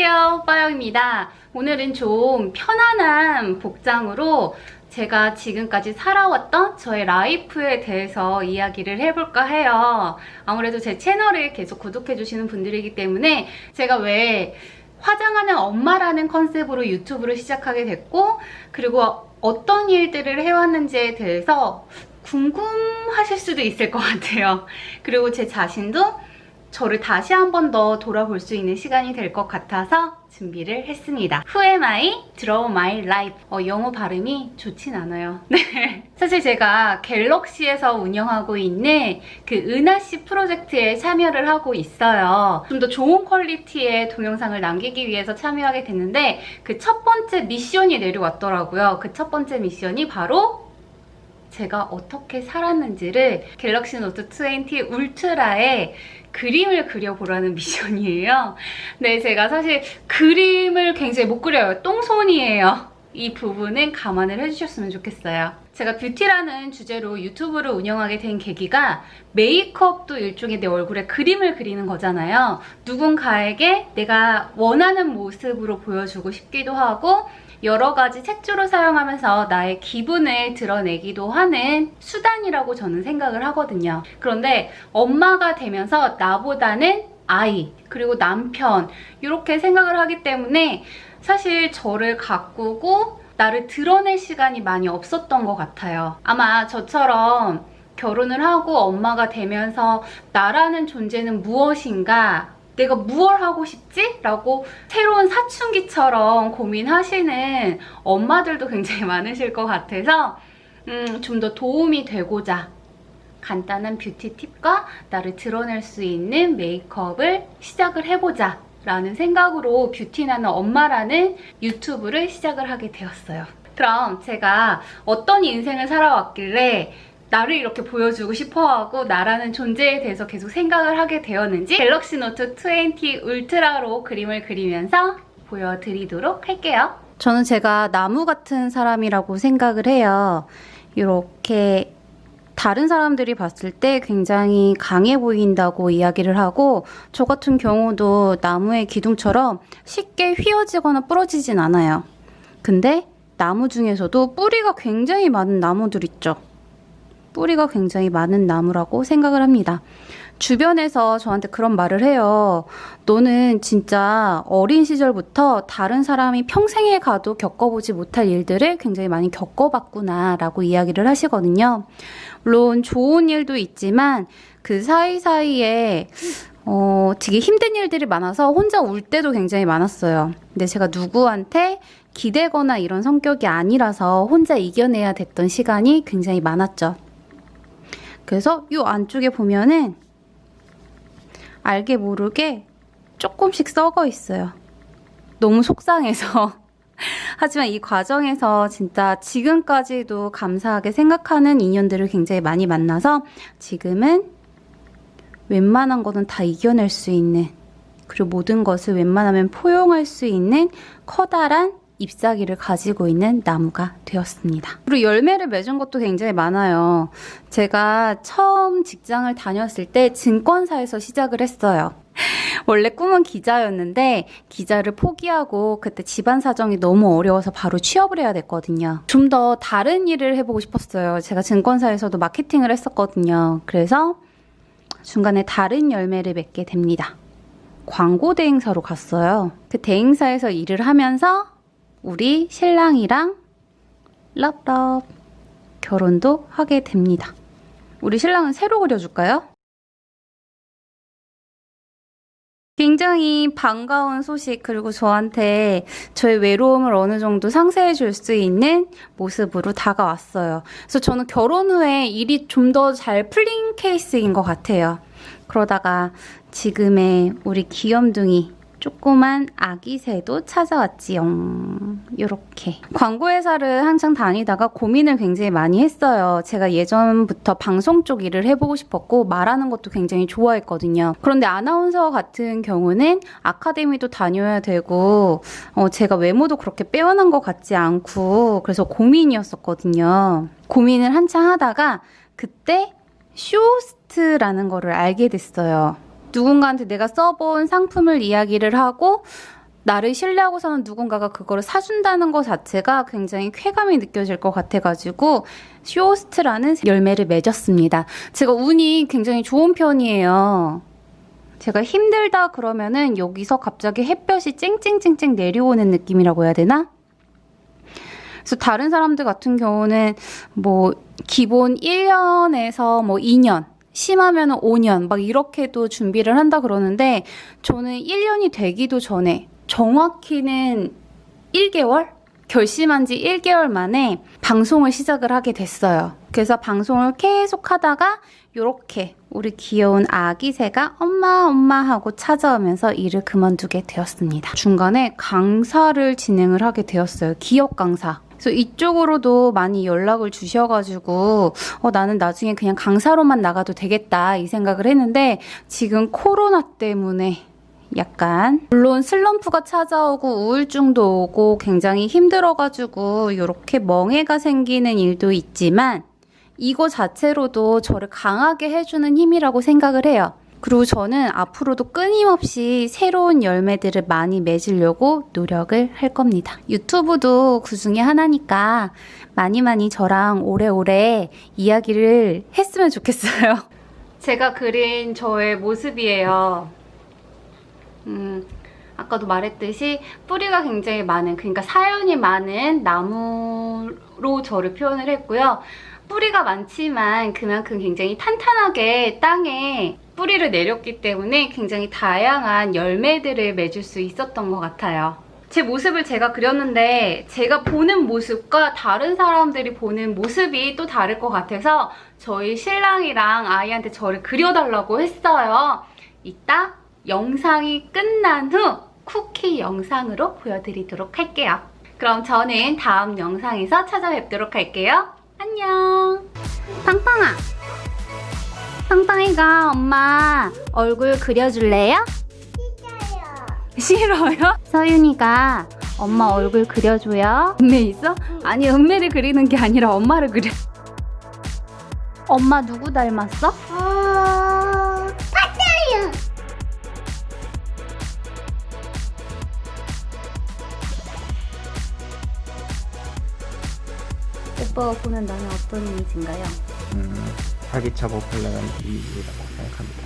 안녕하세요, 빠영입니다. 오늘은 좀 편안한 복장으로 제가 지금까지 살아왔던 저의 라이프에 대해서 이야기를 해볼까 해요. 아무래도 제 채널을 계속 구독해주시는 분들이기 때문에 제가 왜 화장하는 엄마라는 컨셉으로 유튜브를 시작하게 됐고, 그리고 어떤 일들을 해왔는지에 대해서 궁금하실 수도 있을 것 같아요. 그리고 제 자신도 저를 다시 한 번 더 돌아볼 수 있는 시간이 될 것 같아서 준비를 했습니다. Who am I? Draw my life. 영어 발음이 좋진 않아요. 네. 사실 제가 갤럭시에서 운영하고 있는 그 은하씨 프로젝트에 참여를 하고 있어요. 좀 더 좋은 퀄리티의 동영상을 남기기 위해서 참여하게 됐는데 그 첫 번째 미션이 내려왔더라고요. 그 첫 번째 미션이 바로 제가 어떻게 살았는지를 갤럭시 노트 20 울트라에 그림을 그려보라는 미션이에요. 네, 제가 사실 그림을 굉장히 못 그려요. 똥손이에요. 이 부분은 감안을 해주셨으면 좋겠어요. 제가 뷰티라는 주제로 유튜브를 운영하게 된 계기가 메이크업도 일종의 내 얼굴에 그림을 그리는 거잖아요. 누군가에게 내가 원하는 모습으로 보여주고 싶기도 하고 여러 가지 색조를 사용하면서 나의 기분을 드러내기도 하는 수단이라고 저는 생각을 하거든요. 그런데 엄마가 되면서 나보다는 아이, 그리고 남편 이렇게 생각을 하기 때문에 사실 저를 가꾸고 나를 드러낼 시간이 많이 없었던 것 같아요. 아마 저처럼 결혼을 하고 엄마가 되면서 나라는 존재는 무엇인가, 내가 무얼 하고 싶지? 라고 새로운 사춘기처럼 고민하시는 엄마들도 굉장히 많으실 것 같아서 좀 더 도움이 되고자 간단한 뷰티 팁과 나를 드러낼 수 있는 메이크업을 시작을 해보자 라는 생각으로 뷰티나는 엄마라는 유튜브를 시작을 하게 되었어요. 그럼 제가 어떤 인생을 살아왔길래 나를 이렇게 보여주고 싶어하고 나라는 존재에 대해서 계속 생각을 하게 되었는지 갤럭시 노트 20 울트라로 그림을 그리면서 보여드리도록 할게요. 저는 제가 나무 같은 사람이라고 생각을 해요. 이렇게 다른 사람들이 봤을 때 굉장히 강해 보인다고 이야기를 하고 저 같은 경우도 나무의 기둥처럼 쉽게 휘어지거나 부러지진 않아요. 근데 나무 중에서도 뿌리가 굉장히 많은 나무들 있죠. 뿌리가 굉장히 많은 나무라고 생각을 합니다. 주변에서 저한테 그런 말을 해요. 너는 진짜 어린 시절부터 다른 사람이 평생에 가도 겪어보지 못할 일들을 굉장히 많이 겪어봤구나 라고 이야기를 하시거든요. 물론 좋은 일도 있지만 그 사이사이에 되게 힘든 일들이 많아서 혼자 울 때도 굉장히 많았어요. 근데 제가 누구한테 기대거나 이런 성격이 아니라서 혼자 이겨내야 됐던 시간이 굉장히 많았죠. 그래서 이 안쪽에 보면은 알게 모르게 조금씩 썩어 있어요. 너무 속상해서. 하지만 이 과정에서 진짜 지금까지도 감사하게 생각하는 인연들을 굉장히 많이 만나서 지금은 웬만한 거는 다 이겨낼 수 있는, 그리고 모든 것을 웬만하면 포용할 수 있는 커다란 잎사귀를 가지고 있는 나무가 되었습니다. 그리고 열매를 맺은 것도 굉장히 많아요. 제가 처음 직장을 다녔을 때 증권사에서 시작을 했어요. 원래 꿈은 기자였는데 기자를 포기하고 그때 집안 사정이 너무 어려워서 바로 취업을 해야 됐거든요. 좀 더 다른 일을 해보고 싶었어요. 제가 증권사에서도 마케팅을 했었거든요. 그래서 중간에 다른 열매를 맺게 됩니다. 광고 대행사로 갔어요. 그 대행사에서 일을 하면서 우리 신랑이랑 럽럽 결혼도 하게 됩니다. 우리 신랑은 새로 그려줄까요? 굉장히 반가운 소식, 그리고 저한테 저의 외로움을 어느 정도 상쇄해 줄 수 있는 모습으로 다가왔어요. 그래서 저는 결혼 후에 일이 좀 더 잘 풀린 케이스인 것 같아요. 그러다가 지금의 우리 귀염둥이 조그만 아기 새도 찾아왔지요. 요렇게. 광고회사를 한창 다니다가 고민을 굉장히 많이 했어요. 제가 예전부터 방송 쪽 일을 해보고 싶었고 말하는 것도 굉장히 좋아했거든요. 그런데 아나운서 같은 경우는 아카데미도 다녀야 되고 제가 외모도 그렇게 빼어난 것 같지 않고 그래서 고민이었었거든요. 고민을 한창 하다가 그때 쇼호스트라는 거를 알게 됐어요. 누군가한테 내가 써본 상품을 이야기를 하고 나를 신뢰하고서는 누군가가 그거를 사준다는 것 자체가 굉장히 쾌감이 느껴질 것 같아가지고 쇼호스트라는 열매를 맺었습니다. 제가 운이 굉장히 좋은 편이에요. 제가 힘들다 그러면은 여기서 갑자기 햇볕이 쨍쨍쨍쨍 내려오는 느낌이라고 해야 되나? 그래서 다른 사람들 같은 경우는 뭐 기본 1년에서 뭐 2년, 심하면 5년 막 이렇게도 준비를 한다 그러는데 저는 1년이 되기도 전에 정확히는 1개월? 결심한 지 1개월 만에 방송을 시작을 하게 됐어요. 그래서 방송을 계속 하다가 이렇게 우리 귀여운 아기 새가 엄마 엄마 하고 찾아오면서 일을 그만두게 되었습니다. 중간에 강사를 진행을 하게 되었어요. 기업 강사. 그래서 이쪽으로도 많이 연락을 주셔가지고 나는 나중에 그냥 강사로만 나가도 되겠다 이 생각을 했는데 지금 코로나 때문에 약간 물론 슬럼프가 찾아오고 우울증도 오고 굉장히 힘들어가지고 이렇게 멍해가 생기는 일도 있지만 이거 자체로도 저를 강하게 해주는 힘이라고 생각을 해요. 그리고 저는 앞으로도 끊임없이 새로운 열매들을 많이 맺으려고 노력을 할 겁니다. 유튜브도 그 중에 하나니까 많이 저랑 오래오래 이야기를 했으면 좋겠어요. 제가 그린 저의 모습이에요. 아까도 말했듯이 뿌리가 굉장히 많은, 그러니까 사연이 많은 나무로 저를 표현을 했고요. 뿌리가 많지만 그만큼 굉장히 탄탄하게 땅에 뿌리를 내렸기 때문에 굉장히 다양한 열매들을 맺을 수 있었던 것 같아요. 제 모습을 제가 그렸는데 제가 보는 모습과 다른 사람들이 보는 모습이 또 다를 것 같아서 저희 신랑이랑 아이한테 저를 그려달라고 했어요. 이따 영상이 끝난 후 쿠키 영상으로 보여드리도록 할게요. 그럼 저는 다음 영상에서 찾아뵙도록 할게요. 안녕. 빵빵아, 빵빵이가 엄마 얼굴 그려줄래요? 싫어요? 서윤이가 엄마 얼굴 그려줘요. 은매 있어? 아니, 은매를 그리는 게 아니라 엄마를 그려. 엄마 누구 닮았어? 봤어요. 오빠가 보는 나는 어떤 이미지인가요? 활기차고 발랄한 이미지라고 생각합니다.